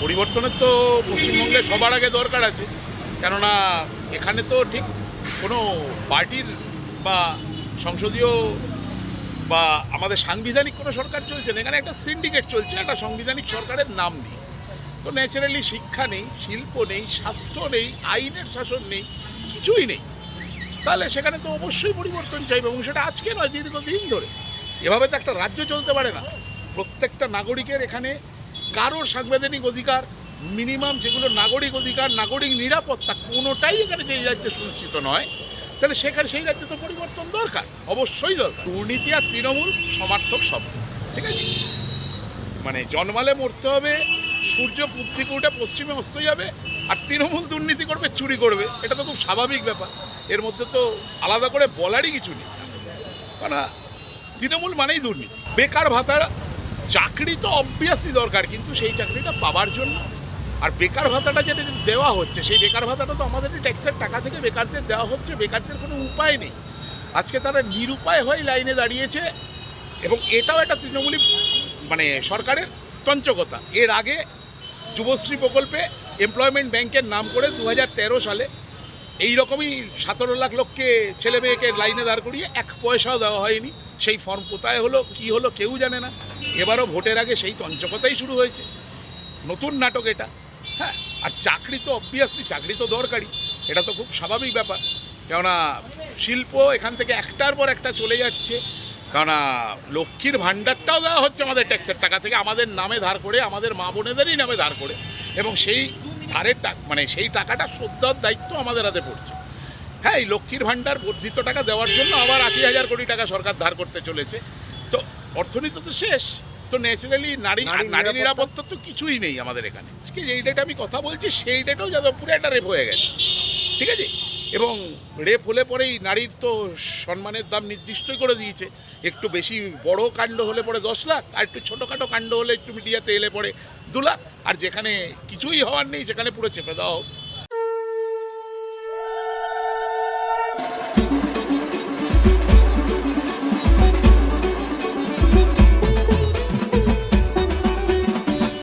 পরিবর্তনের তো পশ্চিমবঙ্গে সবার আগে দরকার আছে, কেননা এখানে তো ঠিক কোনো পার্টির বা সংসদীয় বা আমাদের সাংবিধানিক কোনো সরকার চলছে না, এখানে একটা সিন্ডিকেট চলছে একটা সাংবিধানিক সরকারের নাম দিয়ে। তো ন্যাচারালি শিক্ষা নেই, শিল্প নেই, স্বাস্থ্য নেই, আইনের শাসন নেই, কিছুই নেই। তাহলে সেখানে তো অবশ্যই পরিবর্তন চাইবে, এবং সেটা আজকে নয়, দীর্ঘদিন ধরে। এভাবে তো একটা রাজ্য চলতে পারে না। প্রত্যেকটা নাগরিকের এখানে কারোর সাংবিধানিক অধিকার, মিনিমাম যেগুলো নাগরিক অধিকার, নাগরিক নিরাপত্তা, কোনোটাই এখানে যে এই রাজ্যে সুনিশ্চিত নয়। তাহলে সেখানে সেই রাজ্যে তো পরিবর্তন দরকার, অবশ্যই দরকার। দুর্নীতি আর তৃণমূল সমার্থক শব্দ, ঠিক আছে? মানে জন্মালে মরতে হবে, সূর্য পূব থেকে উঠে পশ্চিমে অস্ত যাবে, আর তৃণমূল দুর্নীতি করবে, চুরি করবে, এটা তো খুব স্বাভাবিক ব্যাপার। এর মধ্যে তো আলাদা করে বলারই কিছু নেই, কারণ তৃণমূল মানেই দুর্নীতি। বেকার ভাতা, চাকরি তো অবভিয়াসলি দরকার, কিন্তু সেই চাকরিটা পাওয়ার জন্য আর বেকার ভাতাটা যেটা দেওয়া হচ্ছে, সেই বেকার ভাতাটা তো আমাদের ট্যাক্সের টাকা থেকে বেকারদের দেওয়া হচ্ছে। বেকারদের কোনো উপায় নেই, আজকে তারা নিরুপায় হয়ে লাইনে দাঁড়িয়েছে। এবং এটাও একটা তৃণমূলী মানে সরকারের তঞ্চকতা। এর আগে যুবশ্রী প্রকল্পে এমপ্লয়মেন্ট ব্যাংকের নাম করে 2013 সালে এই রকমই 17 লাখ লোককে, ছেলে মেয়েকে লাইনে দাঁড় করিয়ে 1 পয়সাও দেওয়া হয়নি। সেই ফর্ম কোথায় হলো, কি হলো, কেউ জানে না। এবারও ভোটের আগে সেই তঞ্চকতাই শুরু হয়েছে, নতুন নাটক এটা। হ্যাঁ, আর চাকরি তো অবভিয়াসলি, চাকরি তো দরকারি, এটা তো খুব স্বাভাবিক ব্যাপার। কেননা শিল্প এখান থেকে একটার পর একটা চলে যাচ্ছে, কেননা লক্ষ্মীর ভাণ্ডারটাও দেওয়া হচ্ছে আমাদের ট্যাক্সের টাকা থেকে, আমাদের নামে ধার করে, আমাদের মা বোনেদেরই নামে ধার করে, এবং সেই ধারের টাকা মানে সেই টাকাটা শোধ দেওয়ার দায়িত্ব আমাদের হাতে পড়ছে। হ্যাঁ, এই লক্ষ্মীর ভাণ্ডার বর্ধিত টাকা দেওয়ার জন্য আবার 80,000 কোটি টাকা সরকার ধার করতে চলেছে। তো অর্থনীতি তো শেষ। তো ন্যাচারালি নারী নিরাপত্তা তো কিছুই নেই আমাদের এখানে। আজকে যেই ডেটে আমি কথা বলছি, সেই ডেটেও যাদবপুরে একটা রেপ হয়ে গেছে, ঠিক আছে? এবং রেপ হলে পরেই নারীর তো সম্মানের দাম নির্দিষ্টই করে দিয়েছে। একটু বেশি বড় কাণ্ড হলে পরে 10 লাখ, আর একটু ছোটোখাটো কাণ্ড হলে একটু মিডিয়াতে এলে পরে 2 লাখ, আর যেখানে কিছুই হওয়ার নেই সেখানে পুরো চেপে দেওয়া হোক।